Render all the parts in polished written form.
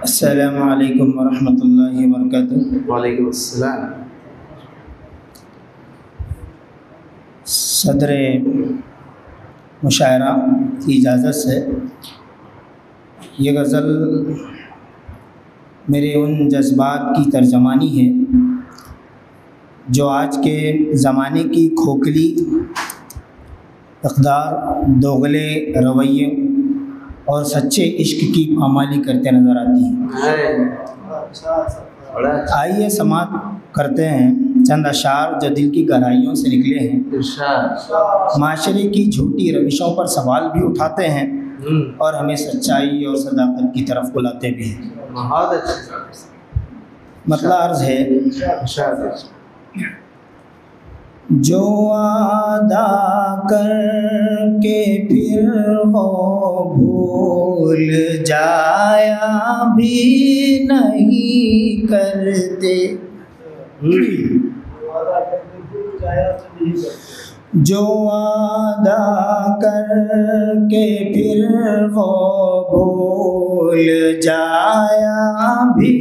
السلام علیکم ورحمۃ اللہ وبرکاتہ۔ وعلیکم السلام۔ صدر مشاعرہ کی اجازت سے یہ غزل میرے ان جذبات کی ترجمانی ہے جو آج کے زمانے کی کھوکھلی اقدار، دوغلے رویے اور سچے عشق کی پامالی کرتے نظر آتی ہیں۔ آئیے سماعت کرتے ہیں چند اشعار جو دل کی گہرائیوں سے نکلے ہیں، معاشرے کی جھوٹی روشوں پر سوال بھی اٹھاتے ہیں اور ہمیں سچائی اور صداقت کی طرف بلاتے بھی ہیں۔ مطلب عرض ہے، جو وعدہ کر کے پھر وہ بھول جایا بھی نہیں کرتے، جو وعدہ کر کے پھر وہ بھول جایا بھی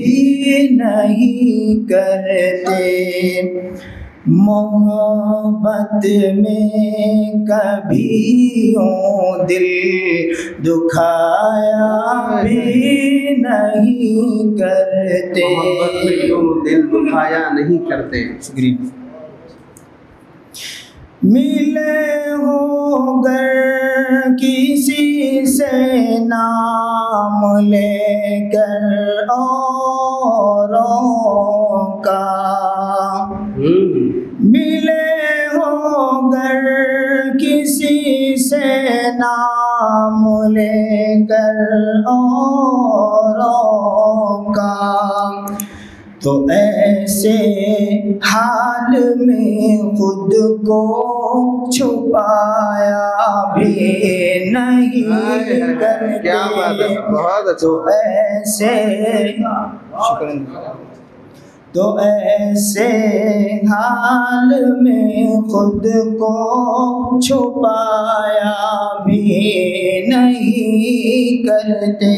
نہیں کرتے، محبت میں کبھی یوں دل دکھایا بھی نہیں کرتے، محبت میں یوں دل دکھایا نہیں کرتے۔ ملے ہو گر کسی سے نام لے کر اوروں کا، ملے ہو گر کسی سے نام لے کر اوروں کا، تو ایسے حال میں خود کو چھپایا بھی نہیں کرتے، تو ایسے حال میں خود کو چھپایا بھی نہیں کرتے،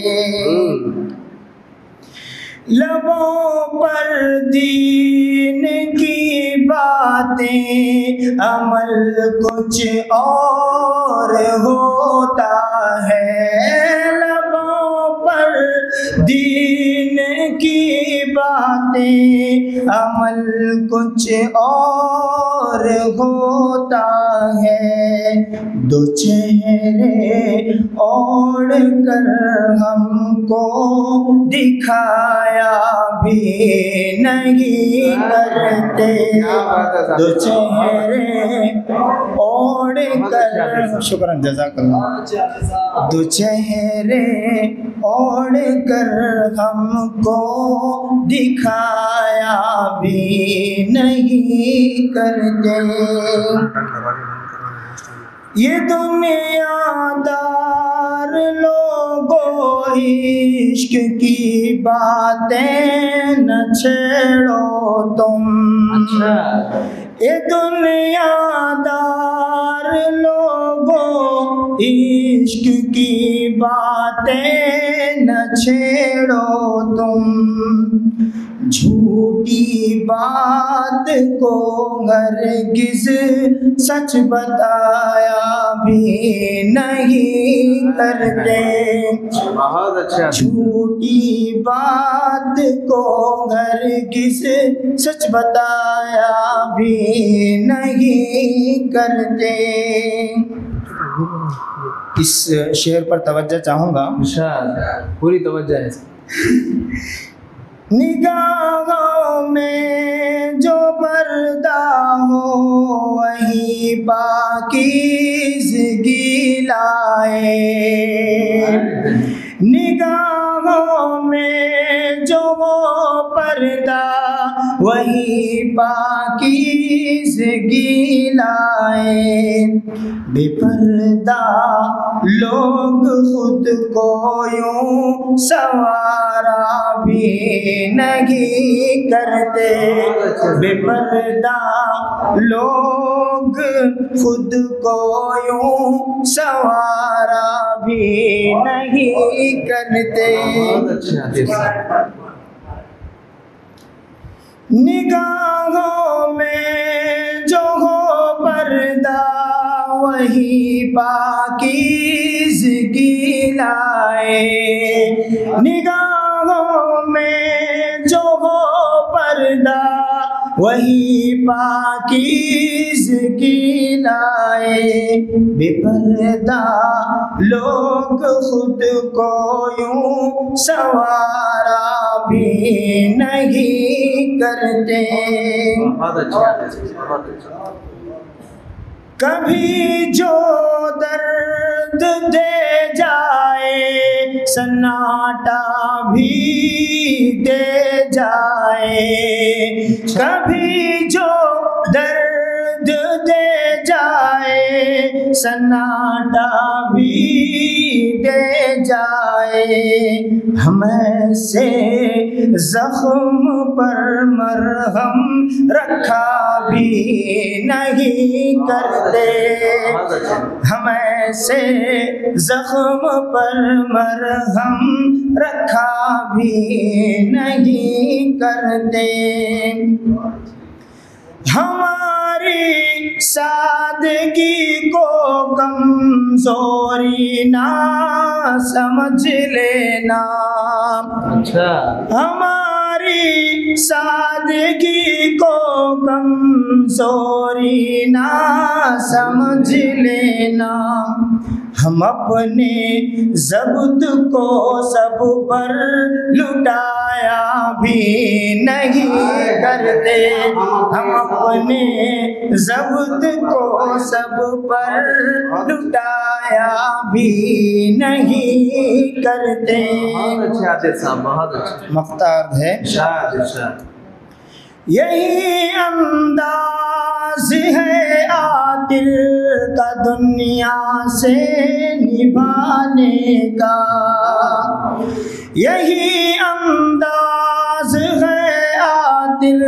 لبوں پر دین کی باتیں عمل کچھ اور ہوتا ہے، لبوں پر دین کی باتیں عمل کچھ اور ہوتا ہے، دو چہرے اوڑھ کر ہم کو دکھایا بھی نہیں کرتے، دو چہرے اوڑھ کر، شکراً جزاک اللہ، دو چہرے اوڑھ کر ہم کو دکھایا بھی نہیں کرتے، یہ دنیا دار لوگوں عشق کی باتیں نہ چھیڑو تم، یہ دنیا دار لوگوں عشق کی باتیں نہ چھیڑو تم، جھوٹی بات کو ہرگز سچ بتایا بھی نہیں کرتے، جھوٹی بات کو ہرگز سچ بتایا بھی نہیں کرتے۔ اس شعر پر توجہ چاہوں گا، پوری توجہ ہے۔ نگاہوں میں جو پردہ ہو وہی پاکیزگی لائے، نگاہوں میں جو پردہ وہی پاکیزگی لائے، بے پردہ لوگ خود کو یوں سنوارا بھی نہیں کرتے، بے پردہ لوگ لوگ خود کو یوں سنوارا بھی نہیں کرتے، بہت اچھے حدیث صاحب۔ نگاہوں میں جو ہو پردہ وہی پاکیزگی لائے، نگاہوں میں جو ہو پردہ وہی پاکیزگی لائے، بے پردہ لوگ خود کو یوں سنوارا بھی نہیں کرتے، بہت اچھے حدیث، بہت اچھے۔ کبھی جو درد دے جائے سناٹا بھی دے جائے، کبھی جو درد دے جائے سناٹا بھی دے جائے، ہم ایسے زخم پر مرہم رکھا بھی نہیں کرتے، ہم ایسے زخم پر مرہم رکھا بھی نہیں کرتے، ہماری سادگی کو کمزوری نہ سمجھ لینا، ہماری سادگی کو کمزوری نہ سمجھ لینا، ہم اپنے ضبط کو سب پر لٹایا بھی نہیں کرتے، ہم اپنے ضبط کو سب پر لٹایا بھی نہیں کرتے۔ بہت اچھے حدیث صاحب، بہت اچھے۔ مختار ہے یہی انداز ہے عاطل کا دنیا سے نبھانے کا، یہی انداز ہے عاطل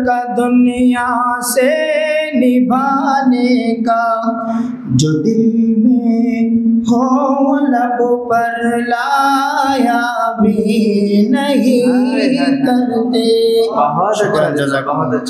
کا دنیا سے نبھانے کا، جو دل میں ہو لب پر لایا بھی نہیں کرتے۔ بہت اچھا، بہت اچھا۔